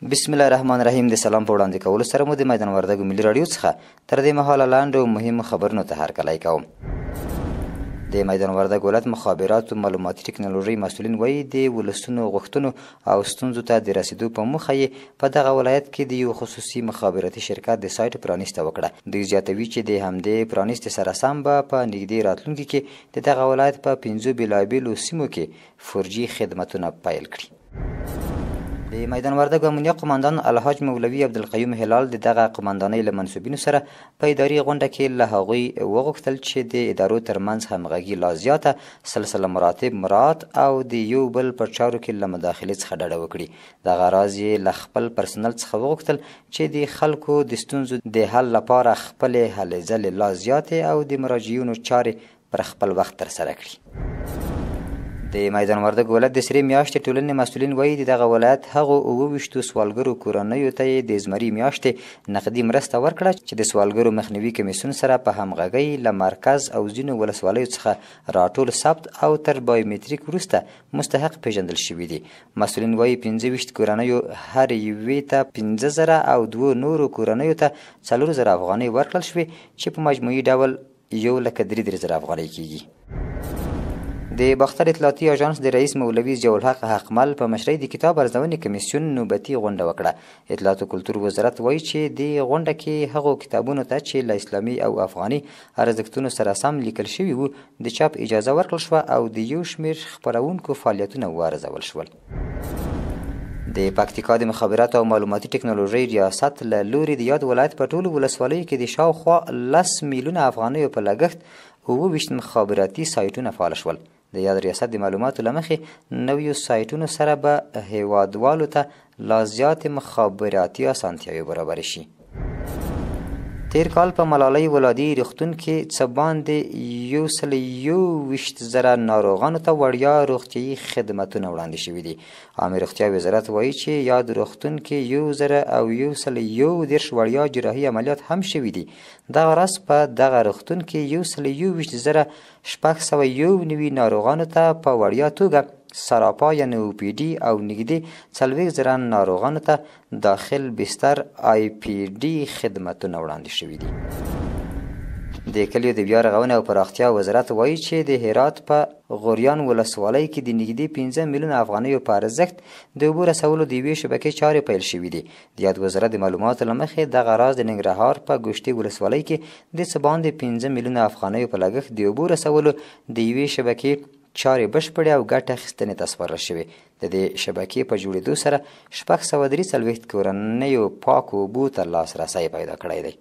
بسم الله الرحمن الرحیم. د سلام په وړاندې کولو سره مو د میدان وردګو ملي راډیو څخه تر دې مهاله لاندې او مهم خبرونو ته هرکلی کوم. د میدان وردګ ولایت مخابراتو معلوماتي ټکنالوژي مسؤلین وایي د ولسونو غوښتنو او ستونزو ته د رسیدو په موخه یې په دغه ولایت کې د یو خصوصي مخابراتي شرکت د سایټ پرانیسته وکړه. دوی زیاتوي چې د همدې پرانیستې سره سم به په نږدې راتلونکي کې د دغه ولایت په 5 بېلابېلو سیمو کې 4G خدمتونه پیل کړي. د میدان وردګ امنیه قماندان الحاج مولوي عبدالقیوم هلال د دغه قماندانۍ له منصوبینو سره په اداري غونډه کې له هغوی وغوښتل چې د ادارو ترمنځ همغږي لا زیاته، سلسله مراتب مراعات او د یو بل په چارو کې له مداخلې څخه ډډه وکړي. دغه راز یې له خپل پرسنل څخه وغوښتل چې د خلکو د ستونزو د حل لپاره خپلې هلې ځلې لا زیاتې او د مراجعینو چارې پر خپل وخت ترسره کړي. د میدان وردګ ولایت د سرې میاشتې ټولنې مسؤلین وایي د دغه ولایت هغو 29 سوالګرو کورنیو ته یې د زمري میاشتې نقدي مرسته ورکړه چې د سوالګرو مخنیوي کمیسیون سره په همغږۍ له مرکز او ځینو ولسوالیو څخه راټول ثبت او تر بایومتریک وروسته مستحق پیژندل شوي دي. مسؤلین وایي 25 کورنیو هر یوې ته 15,000 او 2 نورو کورنیو ته 4,000 افغانۍ ورکړل شوې چې په مجموعي ډول 1,33,000 افغانۍ کیږي. د باختر اطلاعاتي اژانس د رئیس مولوي ضیاء الحق حقمل په مشرۍ د کتاب ارزونې کمیسیون نوبتي غونډه وکړه. اطلاعات او کلتور وزارت وایي چې د غونډه کې هغو کتابونو ته چې له اسلامي او افغاني ارزښتونو سره سم لیکل شوي وو د چاپ اجازه ورکړل شوه او د یو شمېر خپرونکو فعالیتونه وارزول شول. د پکتیکا د مخابراتو او معلوماتي ټکنالوژۍ ریاست له لوري د یاد ولایت په ټولو ولسوالیو کې د شاوخوا 10 میلیونه افغانیو په لګښت 29 مخابراتي سایټونه فعال شول. د یاد ریاست د معلوماتو له مخې نویو سایټونو سره به هیوادوالو ته لا زیاتې مخابراتي اسانتیاوې برابرې شي. تیر کال په ملالۍ ولادي روغتون کې څه باندې 121,000 ناروغانو ته وړیا روغتیایي خدمتونه وړاندې شوي دي. عامه روغتیا وزارت وایي چې یاد روغتون کې 1,110 وړیا جراحي عملیات هم شوي دي. دغه راز په دغه روغتون کې 121,691 ناروغانو ته په وړیا توګه سراپا یعنی OPD او نږدې 40,000 ناروغانو ته داخل بستر IPD خدمتونه وړاندې شوي دي. د کلیو د بیا رغونې او پراختیا وزارت وایي چې د هرات په غوریان ولسوالۍ کې د نږدې 15 میلیونه افغانیو په ارزښت د اوبو رسولو د یوې شبکې چارې پیل شوي دي. د یاد وزارت د معلوماتو له مخې دغه راز د ننګرهار په ګوشتې ولسوالۍ کې د څه باندې 15 میلیونه افغانیو په لګښت د اوبو رسولو د یوې شبکې چارې بشپړې او ګټه اخیستنې ته سپارل شوې. د دې شبکې په جوړېدو سره 643 کورنیو پاکو اوبو ته لاسرسی پیدا کړی دی.